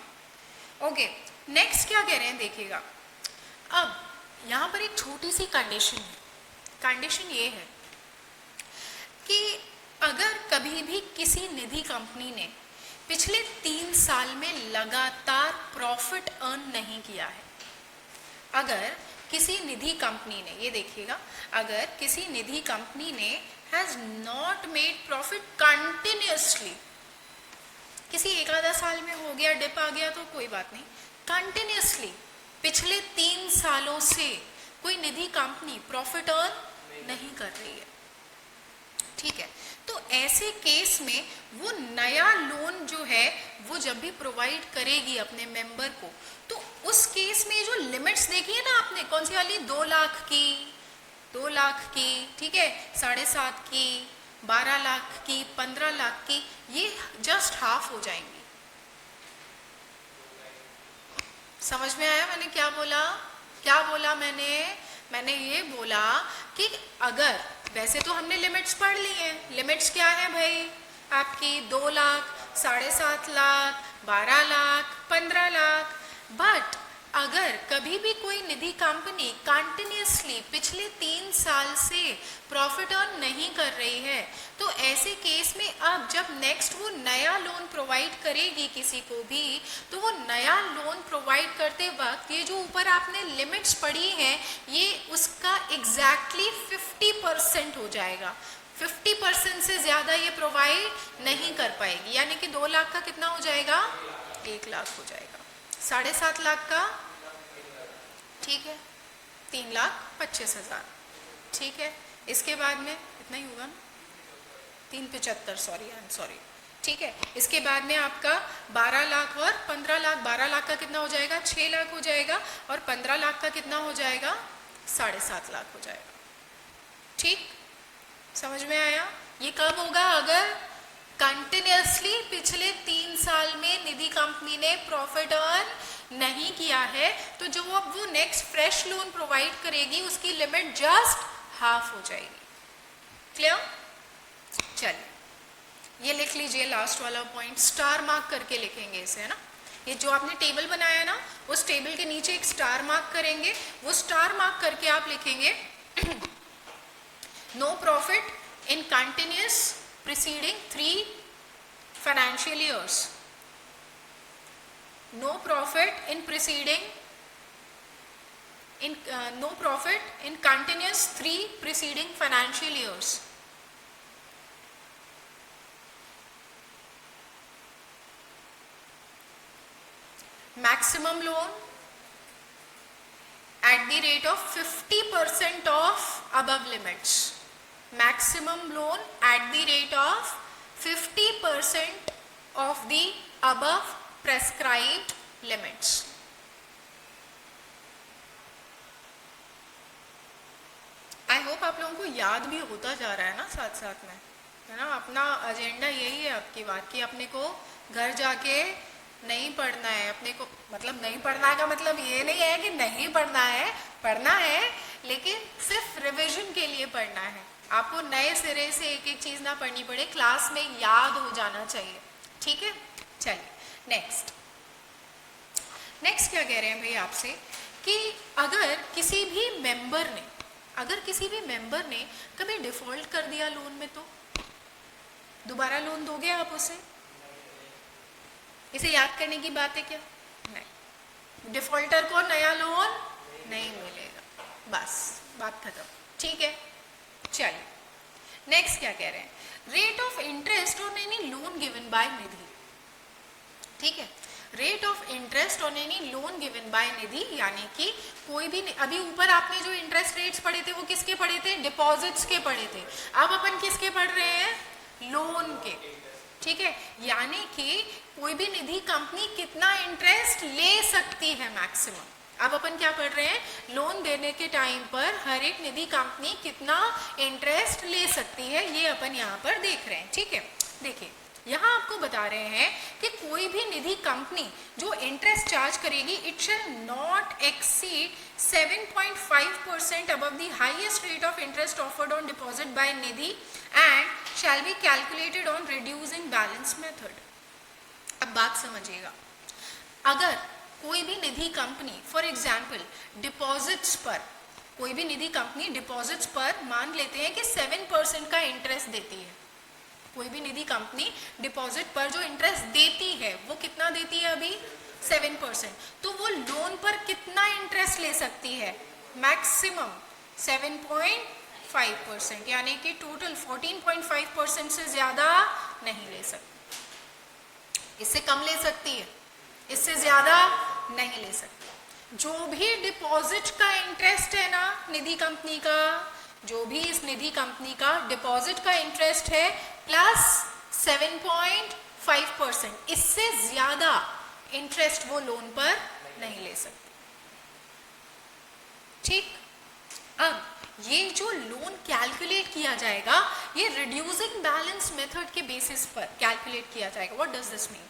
Okay, next क्या कह रहे हैं देखिएगा। अब यहाँ पर एक छोटी सी कंडीशन है, कंडीशन ये है कि अगर कभी भी किसी निधि कंपनी ने पिछले 3 साल में लगातार प्रॉफिट अर्न नहीं किया है, अगर किसी निधि कंपनी ने, ये देखिएगा, अगर किसी निधि कंपनी ने has not made profit continuously, किसी एक आधा साल में हो गया, डिप आ गया तो कोई बात नहीं, कंटिन्यूअसली पिछले 3 सालों से कोई निधि कंपनी प्रॉफिट अर्न नहीं कर रही है। ठीक है, तो तो ऐसे केस में वो नया लोन जो है वो जब भी प्रोवाइड करेगी अपने मेंबर को, तो उस केस में जो लिमिट्स देखी है ना आपने, कौन सी वाली, 2 लाख की, 2 लाख की, ठीक है, 7.5 की, 12 लाख की, 15 लाख की, ये जस्ट हाफ हो जाएंगी। समझ में आया मैंने क्या बोला? क्या बोला मैंने ये बोला कि अगर, वैसे तो हमने लिमिट्स पढ़ ली हैं, लिमिट्स क्या है भाई आपकी, 2 लाख, 7.5 लाख, 12 लाख, 15 लाख, बट अगर कभी भी कोई निधि कंपनी कंटिन्यूसली पिछले 3 साल से प्रॉफिट अर्न नहीं कर रही है, तो ऐसे केस में अब जब नेक्स्ट वो नया लोन प्रोवाइड करेगी किसी को भी, तो वो नया लोन प्रोवाइड करते वक्त ये जो ऊपर आपने लिमिट्स पढ़ी हैं, ये उसका एग्जैक्टली 50% हो जाएगा। 50% से ज़्यादा ये प्रोवाइड नहीं कर पाएगी, यानी कि 2 लाख का कितना हो जाएगा, 1 लाख हो जाएगा। 7.5 लाख का, ठीक है, 3,25,000, ठीक है। इसके बाद में इतना ही होगा ना, 375, सॉरी, ठीक है। इसके बाद में आपका 12 लाख और 15 लाख, 12 लाख का कितना हो जाएगा, 6 लाख हो जाएगा, और 15 लाख का कितना हो जाएगा, 7.5 लाख हो जाएगा। ठीक, समझ में आया? ये कब होगा, अगर कंटिन्यूसली पिछले 3 साल में निधि कंपनी ने प्रॉफिट अर्न नहीं किया है, तो जो अब वो नेक्स्ट फ्रेश लोन प्रोवाइड करेगी उसकी लिमिट जस्ट हाफ हो जाएगी। क्लियर? चलिए ये लिख लीजिए लास्ट वाला पॉइंट, स्टार मार्क करके लिखेंगे इसे, है ना। ये जो आपने टेबल बनाया ना, उस टेबल के नीचे एक स्टार मार्क करेंगे, वो स्टार मार्क करके आप लिखेंगे no profit in continuous preceding 3 financial years. No profit in preceding no profit in continuous 3 preceding financial years. Maximum loan at the rate of 50% of above limits. Maximum loan at the rate of 50% of the above prescribed limits. I hope आप लोगों को याद भी होता जा रहा है ना साथ साथ में, है ना। अपना एजेंडा यही है आपकी बात की, अपने को घर जाके नहीं पढ़ना है, अपने को मतलब नहीं पढ़ना का मतलब ये नहीं है कि नहीं पढ़ना है, पढ़ना है, लेकिन सिर्फ रिवीजन के लिए पढ़ना है। आपको नए सिरे से एक एक चीज़ ना पढ़नी पड़े, क्लास में याद हो जाना चाहिए, ठीक है। चलिए नेक्स्ट क्या कह रहे हैं भाई आपसे, कि अगर किसी भी मेंबर ने कभी डिफॉल्ट कर दिया लोन में, तो दोबारा लोन दोगे आप उसे? इसे याद करने की बात है क्या? नहीं, डिफॉल्टर को नया लोन नहीं मिलेगा, बस बात खत्म, ठीक है। चलिए नेक्स्ट क्या कह रहे हैं, rate of interest on any loan given by Nidhi, ठीक है। Rate of interest on any loan given by Nidhi, यानी कि कोई भी, अभी ऊपर आपने जो इंटरेस्ट रेट्स पढ़े थे वो किसके पढ़े थे, डिपॉजिट्स के पढ़े थे, अब अपन किसके पढ़ रहे हैं, लोन के, ठीक है। यानी कि कोई भी निधि कंपनी कितना इंटरेस्ट ले सकती है मैक्सिमम, अब अपन क्या पढ़ रहे हैं, लोन देने के टाइम पर हर एक निधि कंपनी कितना इंटरेस्ट ले सकती है, ये अपन यहाँ पर देख रहे हैं, ठीक है। देखिए यहाँ आपको बता रहे हैं कि कोई भी निधि कंपनी जो इंटरेस्ट चार्ज करेगी, it shall not exceed 7.5% above the highest rate of interest offered on deposit by Nidhi and shall be calculated on reducing balance method. अब बात समझिएगा, अगर कोई भी Nidhi company for example deposits पर, कोई भी निधि कंपनी डिपॉजिट्स पर मान लेते हैं कि 7% का इंटरेस्ट देती है, कोई भी निधि कंपनी डिपॉजिट पर जो इंटरेस्ट देती है वो कितना देती है अभी, 7%, तो वो लोन पर कितना इंटरेस्ट ले सकती है, मैक्सिमम 7.5%, यानी कि टोटल 14.5% से ज़्यादा नहीं ले सकती, इससे कम ले सकती है, इससे ज़्यादा नहीं ले सकती। जो भी डिपॉजिट का इंटरेस्ट है ना निधि कंपनी का, जो भी इस निधि कंपनी का डिपॉजिट का इंटरेस्ट है प्लस 7.5%, इससे ज्यादा इंटरेस्ट वो लोन पर नहीं ले सकते। ठीक, अब ये जो लोन कैलकुलेट किया जाएगा ये रिड्यूसिंग बैलेंस मेथड के बेसिस पर कैलकुलेट किया जाएगा। What does this mean?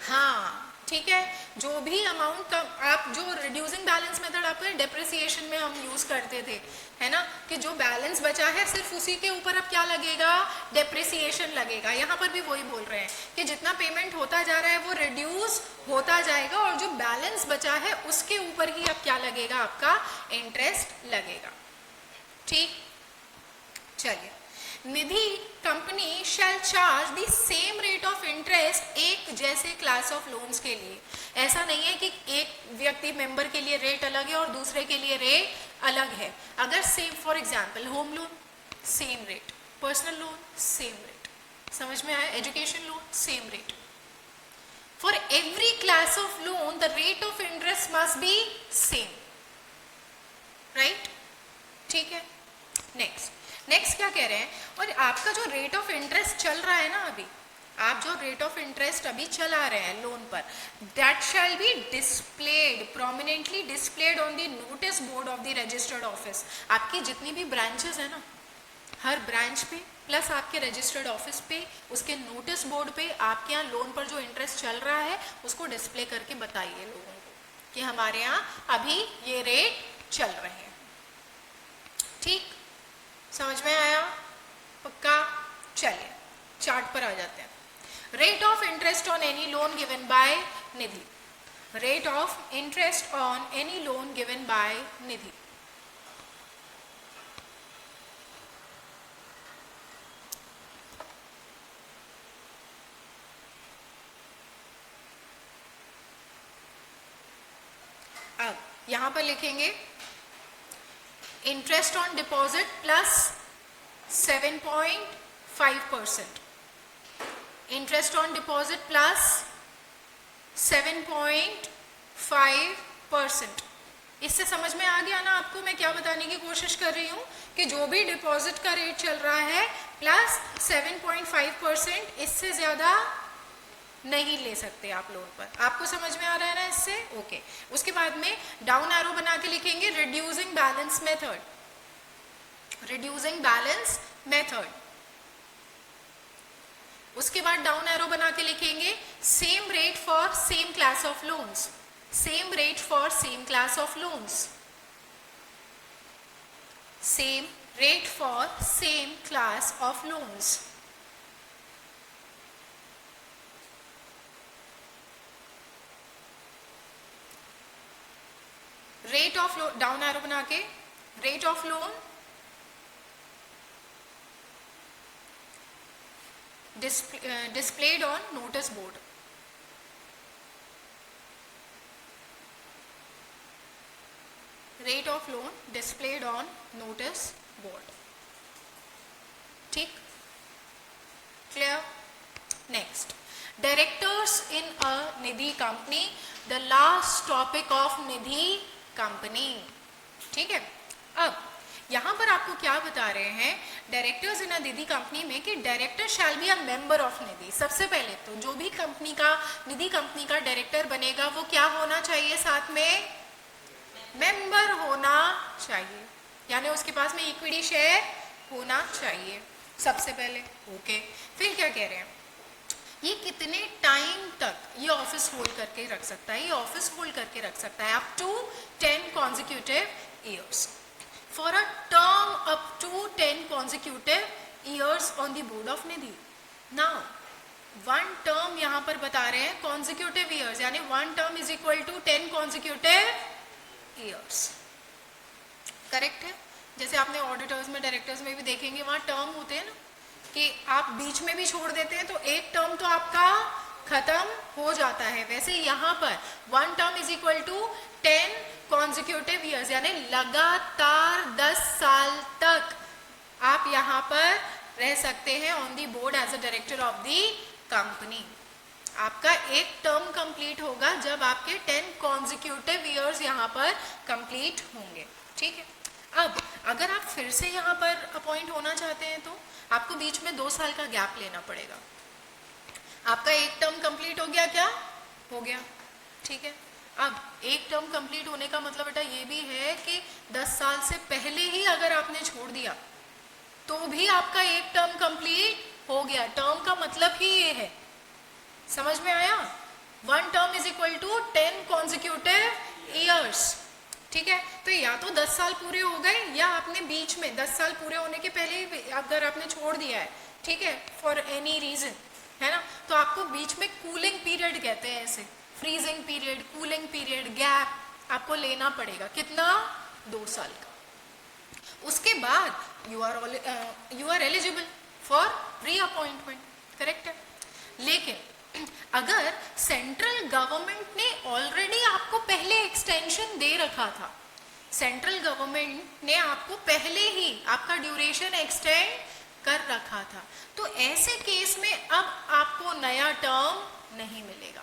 हाँ ठीक है, जो भी अमाउंट का आप जो रिड्यूसिंग बैलेंस मेथड आपको डेप्रिसिएशन में हम यूज करते थे, है ना, कि जो बैलेंस बचा है सिर्फ उसी के ऊपर अब क्या लगेगा, डेप्रिसिएशन लगेगा। यहाँ पर भी वही बोल रहे हैं कि जितना पेमेंट होता जा रहा है वो रिड्यूस होता जाएगा और जो बैलेंस बचा है उसके ऊपर ही अब क्या लगेगा, आपका इंटरेस्ट लगेगा। ठीक, चलिए, Nidhi company shall charge the same rate of interest एक जैसे क्लास ऑफ लोन्स के लिए। ऐसा नहीं है कि एक व्यक्ति मेंबर के लिए रेट अलग है और दूसरे के लिए रेट अलग है। अगर same, for example home loan same rate, personal loan same rate, समझ में आया, education loan same rate, for every class of loan the rate of interest must be same, right. ठीक है, नेक्स्ट क्या कह रहे हैं, और आपका जो रेट ऑफ इंटरेस्ट चल रहा है ना, अभी आप जो रेट ऑफ इंटरेस्ट अभी चला रहे हैं लोन पर, that shall be displayed, prominently displayed on the notice board of the registered office. आपकी जितनी भी ब्रांचेस है ना, हर ब्रांच पे प्लस आपके रजिस्टर्ड ऑफिस पे, उसके नोटिस बोर्ड पे आपके यहाँ लोन पर जो इंटरेस्ट चल रहा है उसको डिस्प्ले करके बताइए लोगों को कि हमारे यहाँ अभी ये रेट चल रहे हैं। ठीक, समझ में आया, पक्का। चलिए चार्ट पर आ जाते हैं। Rate of interest on any loan given by Nidhi, rate of interest on any loan given by Nidhi. अब यहां पर लिखेंगे interest on deposit plus 7.5%, interest on deposit plus 7.5%। इससे समझ में आ गया ना आपको मैं क्या बताने की कोशिश कर रही हूँ, कि जो भी डिपॉजिट का रेट चल रहा है प्लस 7.5%, इससे ज्यादा नहीं ले सकते आप लोन पर। आपको समझ में आ रहा है ना इससे? ओके। उसके बाद में डाउन एरो बना के लिखेंगे reducing balance method, reducing balance method. उसके बाद डाउन एरो बना के लिखेंगे same rate for same class of loans, same rate for same class of loans, same rate for same class of loans. Rate of loan, down arrow बना के, rate of loan displayed on notice board, rate of loan displayed on notice board। ठीक, clear। next, directors in a Nidhi company, the last topic of Nidhi company. ठीक है, अब यहां पर आपको क्या बता रहे हैं, directors in a Nidhi company में कि director shall be a member of Nidhi. सबसे पहले तो जो भी कंपनी का, निधि कंपनी का डायरेक्टर बनेगा वो क्या होना चाहिए, साथ में मेंबर होना चाहिए, यानी उसके पास में इक्विटी शेयर होना चाहिए सबसे पहले। ओके, फिर क्या कह रहे हैं, ये कितने टाइम तक ये ऑफिस होल्ड करके रख सकता है, ये ऑफिस होल्ड करके रख सकता है up to 10 consecutive years, for a term up to 10 consecutive years on the board of Nidhi. now one term यहाँ पर बता रहे हैं consecutive years, यानी one term is equal to 10 consecutive years, correct है। जैसे आपने ऑडिटर्स में, डायरेक्टर्स में भी देखेंगे वहाँ टर्म होते हैं ना, कि आप बीच में भी छोड़ देते हैं तो एक टर्म तो आपका खत्म हो जाता है, वैसे यहाँ पर one term is equal to 10 consecutive years, यानी लगातार 10 साल तक आप यहाँ पर रह सकते हैं on the board as a director of the company. आपका एक टर्म कंप्लीट होगा जब आपके 10 consecutive years यहाँ पर कंप्लीट होंगे। ठीक है, अब अगर आप फिर से यहाँ पर अपॉइंट होना चाहते हैं तो आपको बीच में 2 साल का गैप लेना पड़ेगा। आपका एक टर्म कंप्लीट हो गया क्या? हो गया, ठीक है। अब एक टर्म कंप्लीट होने का मतलब बेटा ये भी है कि 10 साल से पहले ही अगर आपने छोड़ दिया तो भी आपका एक टर्म कंप्लीट हो गया। टर्म का मतलब ही ये है, समझ में आया? 1 term is equal to 10 consecutive years, ठीक है। तो या तो 10 साल पूरे हो गए या आपने बीच में 10 साल पूरे होने के पहले ही अगर आपने छोड़ दिया है, ठीक है, फॉर एनी रीजन, है ना, तो आपको बीच में कूलिंग पीरियड कहते हैं इसे, freezing period, cooling period, gap आपको लेना पड़ेगा। कितना? 2 साल का। उसके बाद you are eligible for reappointment, correct है। लेकिन अगर सेंट्रल गवर्नमेंट ने ऑलरेडी आपको पहले एक्सटेंशन दे रखा था, सेंट्रल गवर्नमेंट ने आपको पहले ही आपका ड्यूरेशन एक्सटेंड कर रखा था, तो ऐसे केस में अब आपको नया टर्म नहीं मिलेगा।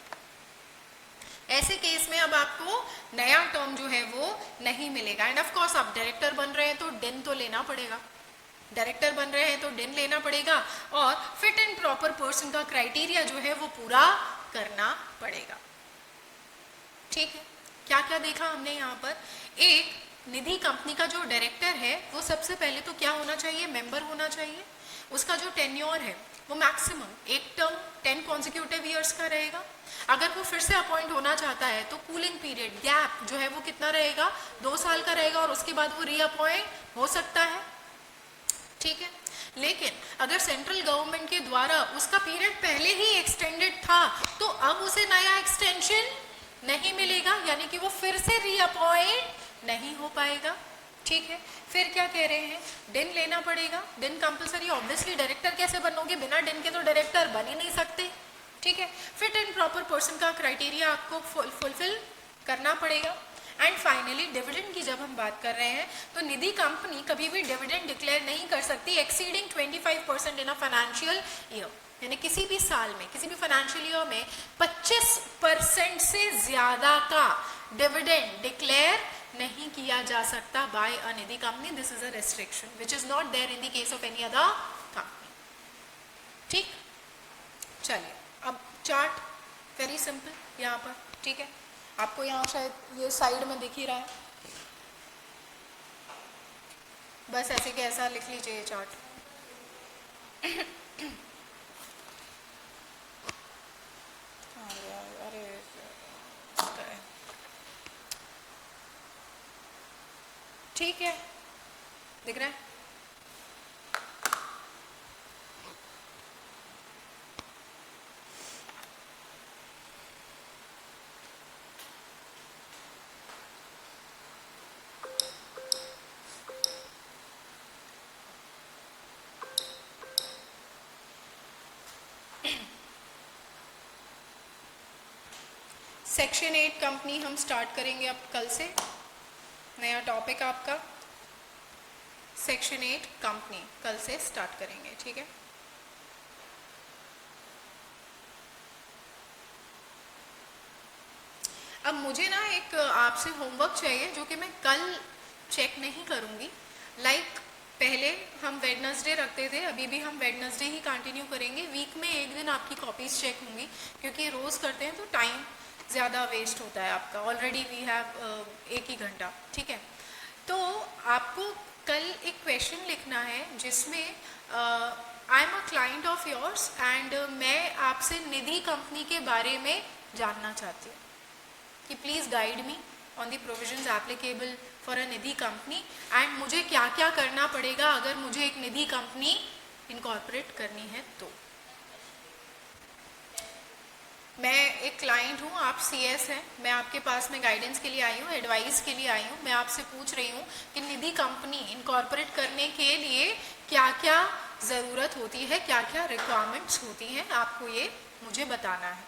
ऐसे केस में अब आपको नया टर्म जो है वो नहीं मिलेगा। एंड ऑफ कोर्स आप डायरेक्टर बन रहे हैं तो डिन तो लेना पड़ेगा, डायरेक्टर बन रहे हैं तो डिन लेना पड़ेगा, और फिट एंड प्रॉपर पर्सन का क्राइटेरिया जो है वो पूरा करना पड़ेगा, ठीक है। क्या क्या देखा हमने यहाँ पर? एक, निधि कंपनी का जो डायरेक्टर है वो सबसे पहले तो क्या होना चाहिए? मेंबर होना चाहिए। उसका जो टेन्योर है वो मैक्सिमम एक टर्म 10 कॉन्जिक्यूटिव ईयर्स का रहेगा। अगर वो फिर से अपॉइंट होना चाहता है तो कूलिंग पीरियड, गैप जो है वो कितना रहेगा? 2 साल का रहेगा, और उसके बाद वो रीअपॉइंट हो सकता है, ठीक है। लेकिन अगर सेंट्रल गवर्नमेंट के द्वारा उसका पीरियड पहले ही एक्सटेंडेड था तो अब उसे नया एक्सटेंशन नहीं मिलेगा, यानी कि वो फिर से रीअपॉइंट नहीं हो पाएगा, ठीक है। फिर क्या कह रहे हैं? डिन लेना पड़ेगा, डिन कंपलसरी। ऑब्वियसली डायरेक्टर कैसे बनोगे? बिना डिन के तो डायरेक्टर बन ही नहीं सकते, ठीक है। फिट एंड प्रॉपर पर्सन का क्राइटेरिया आपको फुलफिल करना पड़ेगा। एंड फाइनली डिविडेंड की जब हम बात कर रहे हैं तो निधि कंपनी कभी भी डिविडेंड डिक्लेयर नहीं कर सकती exceeding 25% in a financial year, यानी किसी भी साल में, किसी भी फाइनेंशियल ईयर में 25% से ज्यादा का डिविडेंड डिक्लेयर नहीं किया जा सकता by a Nidhi company. This is a restriction which is not there in the case of any other company, ठीक। चलिए अब चार्ट वेरी सिंपल यहाँ पर, ठीक है। आपको यहाँ शायद ये साइड में दिख ही रहा है, बस ऐसे के ऐसा लिख लीजिए ये चार्ट। अरे ठीक है, दिख रहा है? सेक्शन 8 कंपनी हम स्टार्ट करेंगे अब कल से, नया टॉपिक आपका सेक्शन 8 कंपनी कल से स्टार्ट करेंगे, ठीक है। अब मुझे ना एक आपसे होमवर्क चाहिए जो कि मैं कल चेक नहीं करूँगी। लाइक पहले हम वेडनेसडे रखते थे, अभी भी हम वेडनेसडे ही कंटिन्यू करेंगे। वीक में एक दिन आपकी कॉपीज़ चेक होंगी, क्योंकि रोज़ करते हैं तो टाइम ज़्यादा वेस्ट होता है आपका। ऑलरेडी वी हैव 1 ही घंटा, ठीक है। तो आपको कल एक क्वेश्चन लिखना है जिसमें I am a client of yours and मैं आपसे निधि कंपनी के बारे में जानना चाहती हूँ कि please guide me on the provisions applicable for a Nidhi company, and मुझे क्या क्या करना पड़ेगा अगर मुझे एक निधि कंपनी इनकॉर्पोरेट करनी है तो। मैं एक क्लाइंट हूँ, आप सीएस हैं, मैं आपके पास में गाइडेंस के लिए आई हूँ, एडवाइस के लिए आई हूँ। मैं आपसे पूछ रही हूँ कि निधि कंपनी इनकॉर्पोरेट करने के लिए क्या क्या ज़रूरत होती है, क्या क्या रिक्वायरमेंट्स होती हैं, आपको ये मुझे बताना है,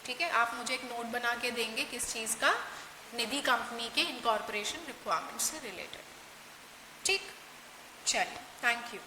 ठीक है। आप मुझे एक नोट बना के देंगे किस चीज़ का, निधि कंपनी के इनकॉर्पोरेशन रिक्वायरमेंट्स से रिलेटेड, ठीक। चलिए, थैंक यू।